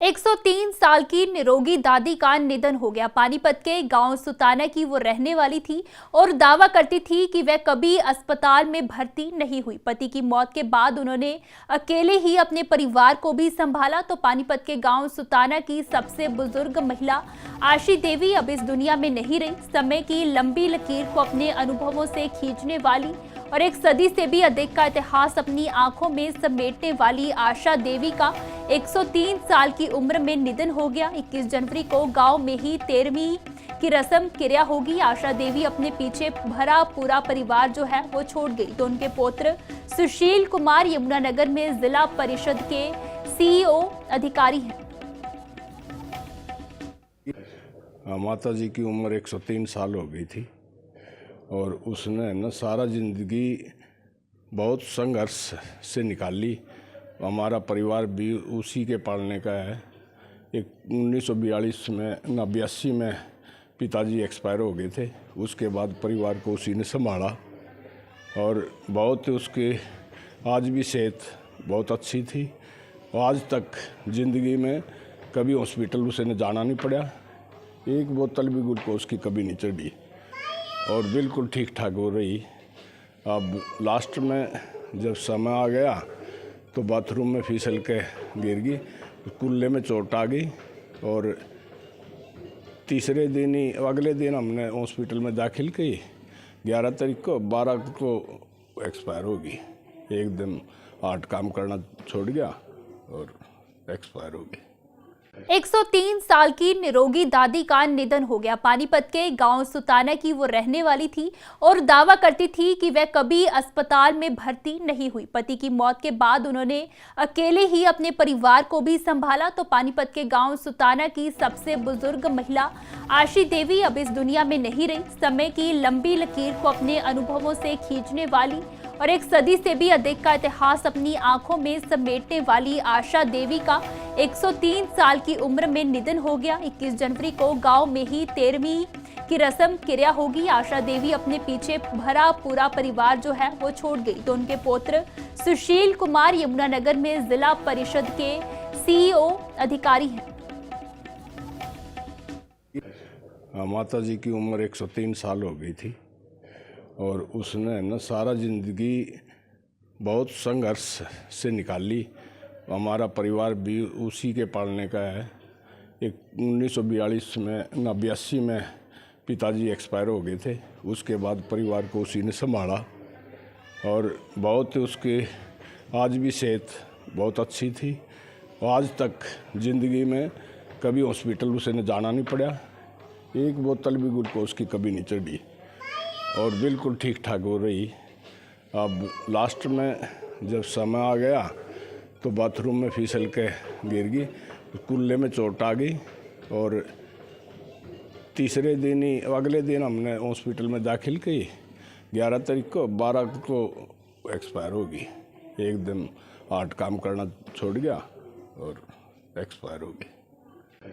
103 साल की निरोगी दादी का निधन हो गया। पानीपत के गांव सुताना की वो रहने वाली थी और दावा करती थी कि वह कभी अस्पताल में भर्ती नहीं हुई। पति की मौत के बाद उन्होंने अकेले ही अपने परिवार को भी संभाला। तो पानीपत के गांव सुताना की सबसे बुजुर्ग महिला आशी देवी अब इस दुनिया में नहीं रही। समय की लंबी लकीर को अपने अनुभवों से खींचने वाली और एक सदी से भी अधिक का इतिहास अपनी आंखों में समेटने वाली आशा देवी का 103 साल की उम्र में निधन हो गया। 21 जनवरी को गांव में ही 13वीं की रस्म क्रिया होगी। आशा देवी अपने पीछे भरा पूरा परिवार जो है वो छोड़ गई। तो उनके पुत्र सुशील कुमार यमुनानगर में जिला परिषद के सीईओ अधिकारी हैं। माता जी की उम्र 103 साल हो गई थी और उसने न सारा जिंदगी बहुत संघर्ष से निकाली। हमारा परिवार भी उसी के पालने का है। 1942 में 82 में पिताजी एक्सपायर हो गए थे। उसके बाद परिवार को उसी ने संभाला और बहुत उसके आज भी सेहत बहुत अच्छी थी। आज तक ज़िंदगी में कभी हॉस्पिटल उसे न जाना नहीं पड़ा। एक बोतल भी ग्लूकोज की कभी नहीं चढ़ी और बिल्कुल ठीक ठाक हो रही। अब लास्ट में जब समय आ गया तो बाथरूम में फिसल के गिर गई, कुल्ले में चोट आ गई और तीसरे दिन ही अगले दिन हमने हॉस्पिटल में दाखिल की। 11 तारीख को 12 को एक्सपायर हो गई। एकदम हार्ट काम करना छोड़ गया और एक्सपायर हो गई। 103 साल की निरोगी दादी का निधन हो गया। पानीपत के गांव सुताना की वो रहने वाली थी और दावा करती थी कि वह कभी अस्पताल में भर्ती नहीं हुई। पति की मौत के बाद उन्होंने अकेले ही अपने परिवार को भी संभाला। तो पानीपत के गांव सुताना की सबसे बुजुर्ग महिला आशी देवी अब इस दुनिया में नहीं रही। समय की लंबी लकीर को अपने अनुभवों से खींचने वाली और एक सदी से भी अधिक का इतिहास अपनी आंखों में समेटने वाली आशा देवी का 103 साल की उम्र में निधन हो गया। 21 जनवरी को गांव में ही 13वीं की रस्म क्रिया होगी। आशा देवी अपने पीछे भरा पूरा परिवार जो है वो छोड़ गई। तो उनके पुत्र सुशील कुमार यमुनानगर में जिला परिषद के सीईओ अधिकारी हैं। माता जी की उम्र 103 साल हो गई थी और उसने न सारा जिंदगी बहुत संघर्ष से निकाली। हमारा परिवार भी उसी के पालने का है। 1942 में 82 में पिताजी एक्सपायर हो गए थे। उसके बाद परिवार को उसी ने संभाला और बहुत उसके आज भी सेहत बहुत अच्छी थी। आज तक ज़िंदगी में कभी हॉस्पिटल उसे न जाना नहीं पड़ा। एक बोतल भी ग्लूकोज की कभी नहीं चढ़ी और बिल्कुल ठीक ठाक हो रही। अब लास्ट में जब समय आ गया तो बाथरूम में फिसल के गिर गई, कुल्ले में चोट आ गई और तीसरे दिन ही अगले दिन हमने हॉस्पिटल में दाखिल की। 11 तारीख को 12 को एक्सपायर हो गई। एकदम हार्ट काम करना छोड़ गया और एक्सपायर हो गई।